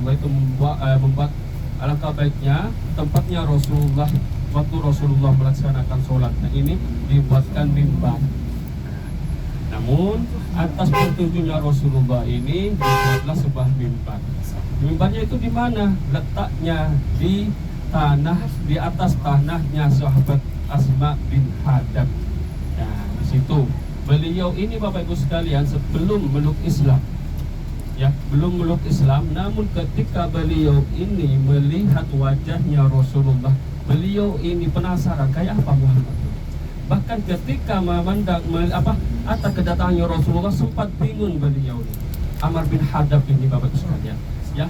Rasulullah itu membuat alangkah baiknya tempatnya Rasulullah waktu Rasulullah melaksanakan sholat. Nah ini dibuatkan mimbar. Namun atas petunjuknya Rasulullah ini dibuatlah sebuah mimbar. Mimbarnya itu di mana? Letaknya di tanah, di atas tanahnya sahabat Asma bin Hadab. Nah, di situ beliau ini Bapak Ibu sekalian sebelum meluk Islam, ya belum meluk Islam, namun ketika beliau ini melihat wajahnya Rasulullah, beliau ini penasaran kayak apa Muhammad. Bahkan ketika memandang atas kedatangannya Rasulullah sempat bingung beliau ini. Amr bin Hadab ini Bapak Ibu sekalian, ya.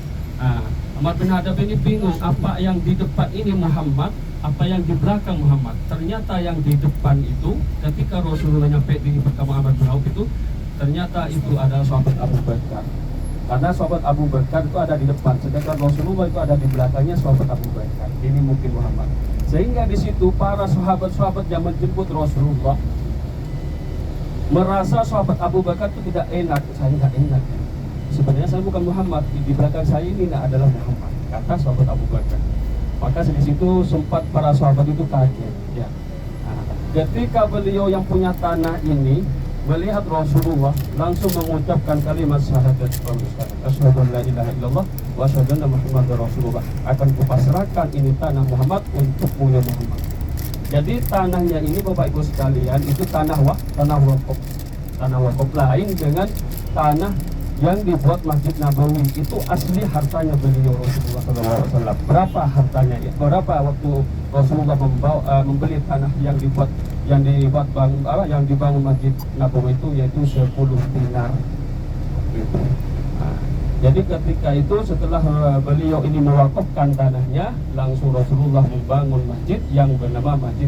Amr bin Hadab ini bingung apa yang di depan ini Muhammad, apa yang di belakang Muhammad. Ternyata yang di depan itu ketika Rasulullah nyampe di perkampungan Amr bin Auf itu ternyata itu adalah sahabat Abu Bakar. Karena sahabat Abu Bakar itu ada di depan, sedangkan Rasulullah itu ada di belakangnya sahabat Abu Bakar. Ini mungkin Muhammad. Sehingga di situ para sahabat-sahabat yang menjemput Rasulullah merasa sahabat Abu Bakar itu tidak enak. Saya tidak enak. Sebenarnya saya bukan Muhammad, di belakang saya ini adalah Muhammad, kata sahabat Abu Bakar. Maka di situ sempat para sahabat itu kaget. Ya. Ketika beliau yang punya tanah ini melihat Rasulullah langsung mengucapkan kalimat syahadat, asyhadu an la ilaha illallah wa asyhadu anna Muhammadar Rasulullah, akan kupasrahkan ini tanah Muhammad untukmu ya Muhammad. Jadi tanahnya ini Bapak Ibu sekalian itu tanah wakaf. Tanah wakaf lain dengan tanah yang dibuat Masjid Nabawi, itu asli hartanya beliau Rasulullah SAW. Berapa hartanya? Berapa waktu Rasulullah membeli tanah yang dibangun Masjid Nabawi itu, yaitu 10 dinar. Jadi ketika itu setelah beliau ini mewakafkan tanahnya, langsung Rasulullah membangun masjid yang bernama Masjid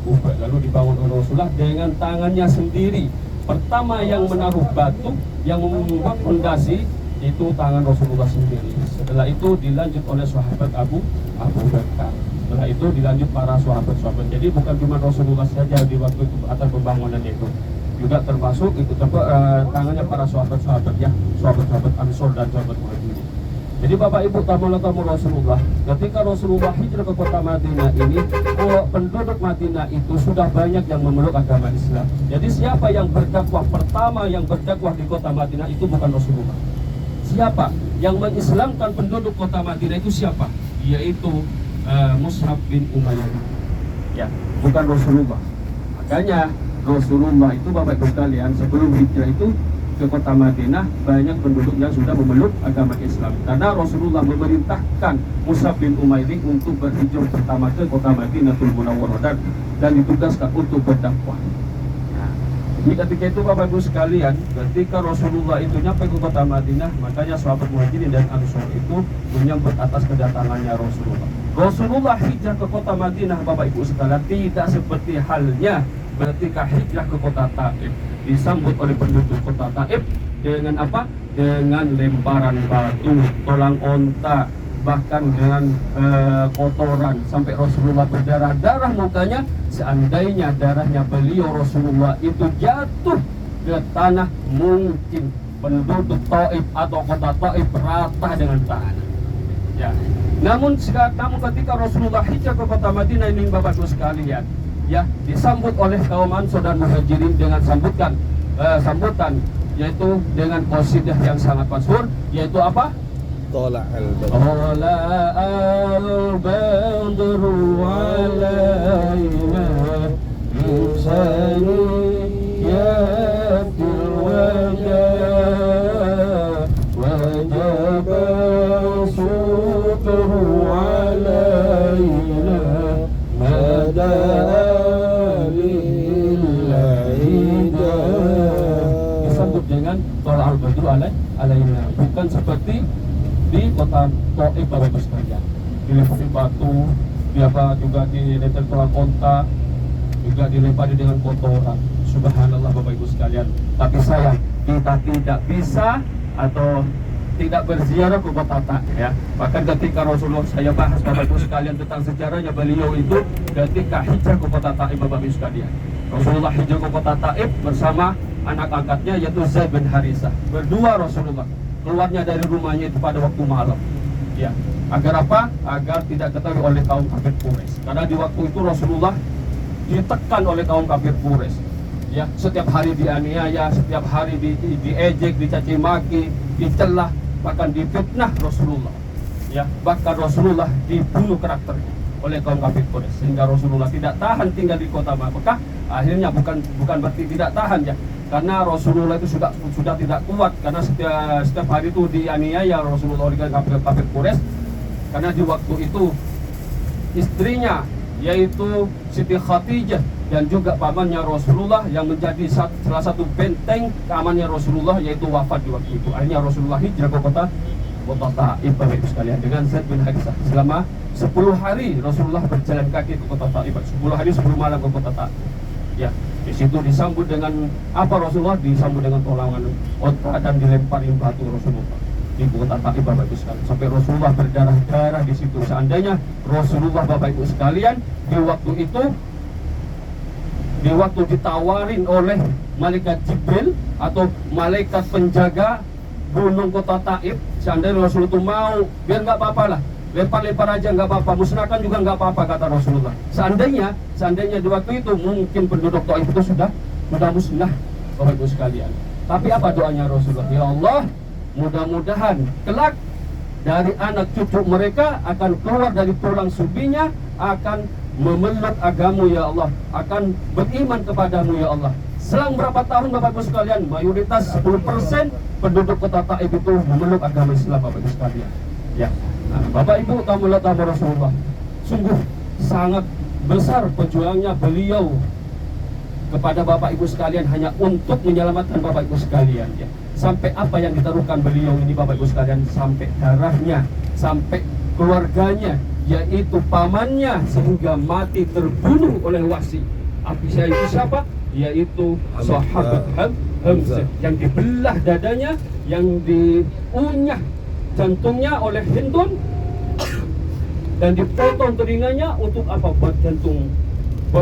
Quba. Lalu dibangun oleh Rasulullah dengan tangannya sendiri. Pertama yang menaruh batu, yang membuat fondasi itu tangan Rasulullah sendiri. Setelah itu dilanjut oleh sahabat Abu Bakar. Setelah itu dilanjut para sahabat-sahabat. Jadi bukan cuma Rasulullah saja di waktu itu atas pembangunan itu, juga termasuk itu tangannya para sahabat-sahabat, ya, sahabat-sahabat Ansor dan sahabat Muhajirin. Jadi Bapak Ibu tamu Rasulullah, ketika Rasulullah hijrah ke kota Madinah ini, penduduk Madinah itu sudah banyak yang memeluk agama Islam. Jadi siapa yang berdakwah pertama, yang berdakwah di kota Madinah itu bukan Rasulullah. Siapa yang mengislamkan penduduk kota Madinah itu siapa? Yaitu Mus'ab bin Umayyah. Ya, bukan Rasulullah. Makanya Rasulullah itu Bapak Ibu sekalian sebelum hijrah itu ke kota Madinah banyak penduduk yang sudah memeluk agama Islam, karena Rasulullah memerintahkan Mus'ab bin Umair untuk berhijrah pertama ke kota Madinatul Munawwarah dan ditugaskan untuk berdakwah. Jadi ketika itu Bapak Ibu sekalian, ketika Rasulullah itu nyampe ke kota Madinah, makanya sahabat Muhajirin dan Ansor itu menyambut atas kedatangannya Rasulullah. Rasulullah hijrah ke kota Madinah Bapak Ibu sekalian tidak seperti halnya ketika hijrah ke kota Taif, disambut oleh penduduk kota Taif dengan apa? Dengan lemparan batu, tolang onta, bahkan dengan kotoran, sampai Rasulullah berdarah-darah mukanya. Seandainya darahnya beliau Rasulullah itu jatuh ke tanah, mungkin penduduk Taif atau kota Taif rata dengan tanah. Ya. Namun ketika Rasulullah hijrah ke kota Madinah ini Bapak Ibu sekalian, ya, disambut oleh kaum Ansor dan Muhajirin dengan sambutan yaitu dengan qasidah yang sangat masyhur, yaitu apa? Tala al-badru alaina insani yatil wajah wajaba syukru alaina mada dengan tolak al-badru alaina, bukan seperti di kota Taif Bapak Ibu sekalian, dilempari batu, juga dilempari tolang onta, juga dilempari dengan kotoran. Subhanallah Bapak Ibu sekalian. Tapi sayang kita tidak bisa atau tidak berziarah ke kota Taif, ya. Bahkan ketika Rasulullah, saya bahas Bapak Ibu sekalian tentang sejarahnya beliau itu ketika hijrah ke kota Taif Bapak Ibu sekalian. Rasulullah hijrah ke kota Taif bersama anak angkatnya yaitu Zaid bin Harisah. Berdua Rasulullah. keluarnya dari rumahnya itu pada waktu malam. Ya, agar apa? Agar tidak ketahui oleh kaum kafir Quraisy. Karena di waktu itu Rasulullah ditekan oleh kaum kafir Quraisy. Ya, setiap hari dianiaya, setiap hari diejek, dicaci maki, dicelah, bahkan difitnah Rasulullah. Ya, bahkan Rasulullah dibunuh karakternya oleh kaum kafir Quraisy, sehingga Rasulullah tidak tahan tinggal di kota Makkah. Akhirnya bukan berarti tidak tahan ya, karena Rasulullah itu sudah tidak kuat, karena setiap hari itu dianiaya Rasulullah oleh kafir Quraisy. Karena di waktu itu istrinya, yaitu Siti Khadijah, dan juga pamannya Rasulullah yang menjadi salah satu benteng keamanannya Rasulullah, yaitu wafat di waktu itu. Akhirnya Rasulullah hijrah ke kota Taif, Bapak Ibu sekalian, dengan Zaid bin Harithah. Selama 10 hari Rasulullah berjalan kaki ke kota Taif, 10 hari 10 malam ke kota Taif. Ya, di situ disambut dengan apa? Rasulullah disambut dengan tolongan onta dan dilemparin batu Rasulullah di kota Taif, Bapak Ibu sekalian, sampai Rasulullah berdarah-darah di situ. Seandainya Rasulullah, Bapak Ibu sekalian, di waktu ditawarin oleh malaikat Jibril atau malaikat penjaga gunung kota Taif, seandainya Rasulullah itu mau, biar nggak apa-apa lah, lempar-lempar aja nggak apa-apa, musnahkan juga nggak apa-apa, kata Rasulullah. Seandainya di waktu itu mungkin penduduk Taif itu sudah musnah, Bapak Ibu sekalian. Tapi apa doanya Rasulullah? Ya Allah, mudah-mudahan kelak dari anak cucu mereka akan keluar dari tulang subinya, akan memeluk agamu ya Allah, akan beriman kepadamu ya Allah. Selang berapa tahun, Bapak Ibu sekalian, mayoritas 10% penduduk kota Taif itu memeluk agama Islam, Bapak Ibu sekalian. Ya, nah, Bapak Ibu tamu Rasulullah, sungguh sangat besar perjuangannya beliau kepada Bapak Ibu sekalian hanya untuk menyelamatkan Bapak Ibu sekalian. Ya, sampai apa yang ditaruhkan beliau ini, Bapak Ibu sekalian, sampai darahnya, sampai keluarganya, yaitu pamannya, sehingga mati terbunuh oleh Wahsy. Abisya itu siapa? Yaitu sahabat Hamzah, yang dibelah dadanya, yang diunyah jantungnya oleh Hindun, dan dipotong telinganya untuk apa? Buat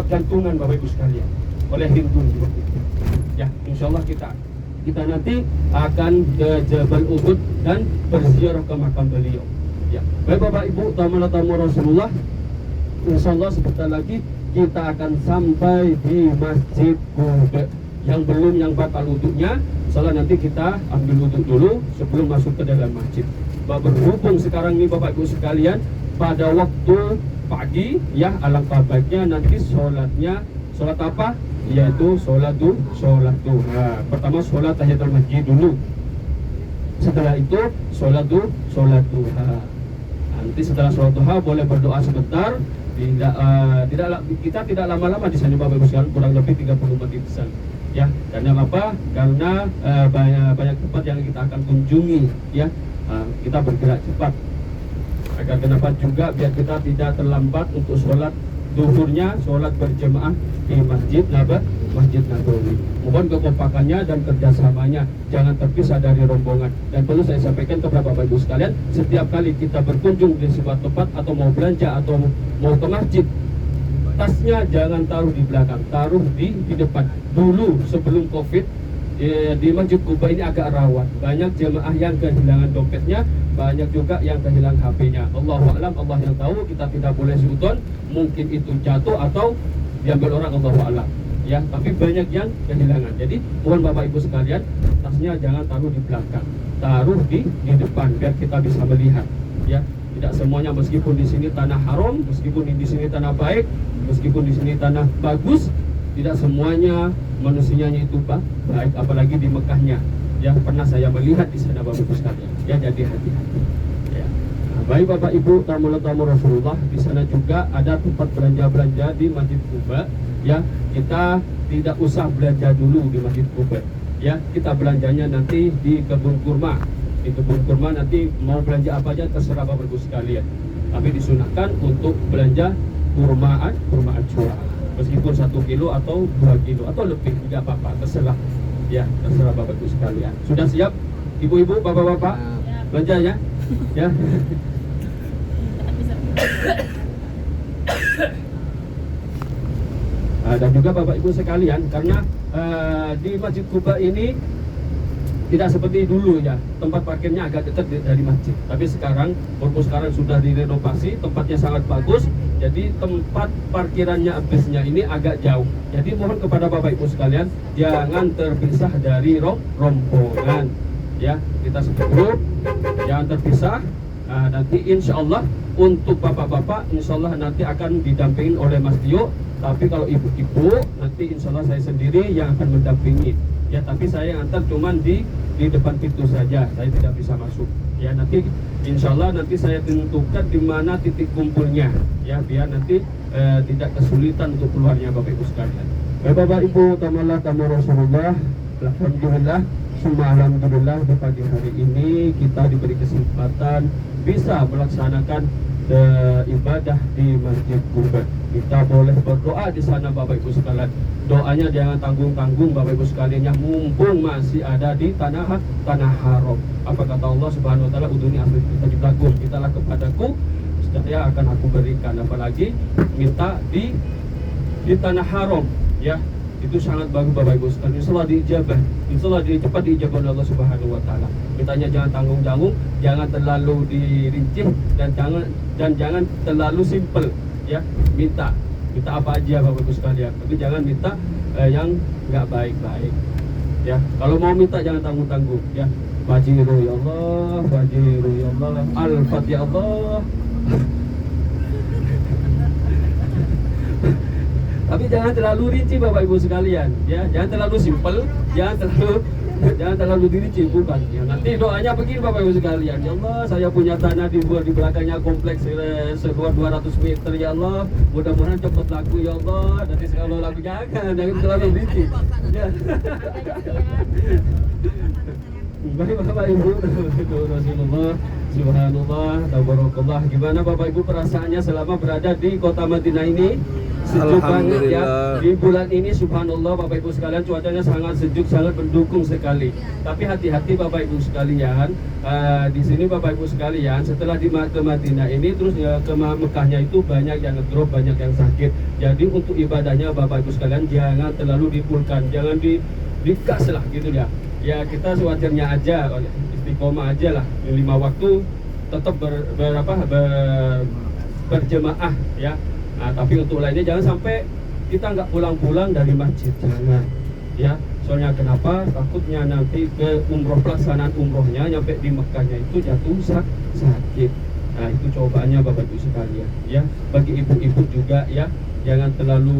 jantungan, Bapak Ibu sekalian, oleh Hindun. Ya, insya Allah kita nanti akan ke Jabal Uhud dan berziarah ke makam beliau. Ya, baik Bapak Ibu tamu Rasulullah, insya Allah sebentar lagi kita akan sampai di Masjid Quba. Yang belum, yang batal wudhunya, soalnya nanti kita ambil wudhu dulu sebelum masuk ke dalam masjid. Berhubung sekarang ini Bapak Ibu sekalian pada waktu pagi, ya, alangkah baiknya nanti sholatnya, sholat apa? Yaitu sholat duha. Pertama sholat tahiyatul masjid dulu, setelah itu sholat duha. Nanti setelah sholat duha boleh berdoa sebentar. Kita tidak lama-lama di sana, Bapak Ibu sekalian, kurang lebih 30 menit di sana. Ya, karena apa? Karena banyak tempat yang kita akan kunjungi, ya. Kita bergerak cepat. Agar kenapa juga biar kita tidak terlambat untuk sholat duhurnya, sholat berjemaah di Masjid Nabawi. Mohon kekompakannya dan kerjasamanya, jangan terpisah dari rombongan. Dan perlu saya sampaikan kepada Bapak Ibu sekalian, setiap kali kita berkunjung di sebuah tempat atau mau belanja atau mau ke masjid, tasnya jangan taruh di belakang, taruh di depan. Dulu sebelum Covid, di Masjid Quba ini agak rawan, banyak jemaah yang kehilangan dompetnya, banyak juga yang kehilangan HP-nya. Allahu a'lam, Allah yang tahu, kita tidak boleh suudon, mungkin itu jatuh atau diambil orang, Allahu a'lam. Ya, tapi banyak yang kehilangan. Jadi mohon Bapak Ibu sekalian, tasnya jangan taruh di belakang, taruh di depan biar kita bisa melihat. Ya, tidak semuanya, meskipun di sini tanah haram, meskipun di sini tanah baik, meskipun di sini tanah bagus, tidak semuanya manusianya itu baik, apalagi di Mekahnya. Ya, pernah saya melihat di sana, Bapak Ibu sekalian. Ya, jadi hati-hati. Ya. Nah, baik Bapak Ibu tamu Rasulullah, di sana juga ada tempat belanja di Masjid Quba. Ya, kita tidak usah belanja dulu di Masjid Quba. Ya, kita belanjanya nanti di kebun kurma. Di kebun kurma nanti mau belanja apa aja terserah Bapak Ibu sekalian. Tapi disunahkan untuk belanja kurmaan curah. Meskipun 1 kilo atau 2 kilo atau lebih, tidak apa-apa, terserah. Ya, terserah Bapak Ibu sekalian. Sudah siap Ibu-ibu, Bapak-bapak? Ya. Belanja ya? Ya. Dan juga Bapak Ibu sekalian, karena di Masjid Quba ini tidak seperti dulu ya, tempat parkirnya agak dekat dari masjid. Tapi sekarang, walaupun sekarang sudah direnovasi, tempatnya sangat bagus. Jadi tempat parkirannya busnya ini agak jauh. Jadi mohon kepada Bapak Ibu sekalian, jangan terpisah dari rombongan. Ya, kita satu grup, jangan terpisah. Nah, nanti insya Allah untuk bapak-bapak, insya Allah nanti akan didampingin oleh Mas Tio. Tapi kalau ibu-ibu, nanti insya Allah saya sendiri yang akan mendampingi. Ya, tapi saya antar cuman di depan pintu saja, saya tidak bisa masuk. Ya, nanti insya Allah nanti saya tentukan di mana titik kumpulnya, ya, biar nanti tidak kesulitan untuk keluarnya Bapak Ibu sekalian. Bapak Ibu, tamallah tamu Rasulullah, alhamdulillah, semua alhamdulillah di pagi hari ini kita diberi kesempatan bisa melaksanakan ibadah di Masjid Quba. Kita boleh berdoa di sana Bapak Ibu sekalian. Doanya jangan tanggung-tanggung Bapak Ibu sekalian, yang mumpung masih ada di tanah haram. Apa kata Allah Subhanahu wa taala, uduni asli kita jiblakum, mintalah kepadaku saya akan aku berikan. Apalagi minta di tanah haram, ya. Itu sangat bagus Bapak Ibu sekalian. Insyaallah diijabah. Insyaallah cepat diijabah oleh Allah Subhanahu wa taala. Mintanya jangan tanggung-tanggung, jangan terlalu dirinci dan jangan terlalu simple, ya. Minta apa aja Bapak Ibu sekalian. Tapi jangan minta yang nggak baik-baik. Ya, kalau mau minta jangan tanggung-tanggung, ya. Fajiru ya Allah, fajiru ya Allah, al-fatihah Allah. Tapi jangan terlalu rinci Bapak Ibu sekalian, ya. Jangan terlalu simpel, jangan terlalu dirinci, bukan. Ya, nanti doanya begini Bapak Ibu sekalian. Ya Allah, saya punya tanah di belakangnya kompleks seluas 200 meter, ya Allah. Mudah-mudahan cepat laku, ya Allah. Nanti kalau laku jangan terlalu rinci. Ya. Baik Bapak Ibu, Rasulullah, Subhanallah, Tabarakallah. Gimana Bapak Ibu perasaannya selama berada di kota Madinah ini? Sejuk banget ya. Di bulan ini Subhanallah Bapak Ibu sekalian, cuacanya sangat sejuk, sangat mendukung sekali. Tapi hati-hati Bapak Ibu sekalian, di sini Bapak Ibu sekalian, setelah ke Madinah ini terus ke Mekahnya itu banyak yang ngedrop, banyak yang sakit. Jadi untuk ibadahnya Bapak Ibu sekalian jangan terlalu dipulkan, jangan digas lah gitu ya. Ya kita sewajarnya aja, istiqomah aja lah, 5 waktu tetap berjemaah ya. Nah, tapi untuk lainnya jangan sampai kita nggak pulang-pulang dari masjid, jangan ya. Soalnya kenapa? Takutnya nanti ke pelaksanaan umrohnya nyampe di Mekahnya itu jatuh sakit. Nah itu cobaannya Bapak Ibu sekalian ya. Bagi ibu-ibu juga ya, jangan terlalu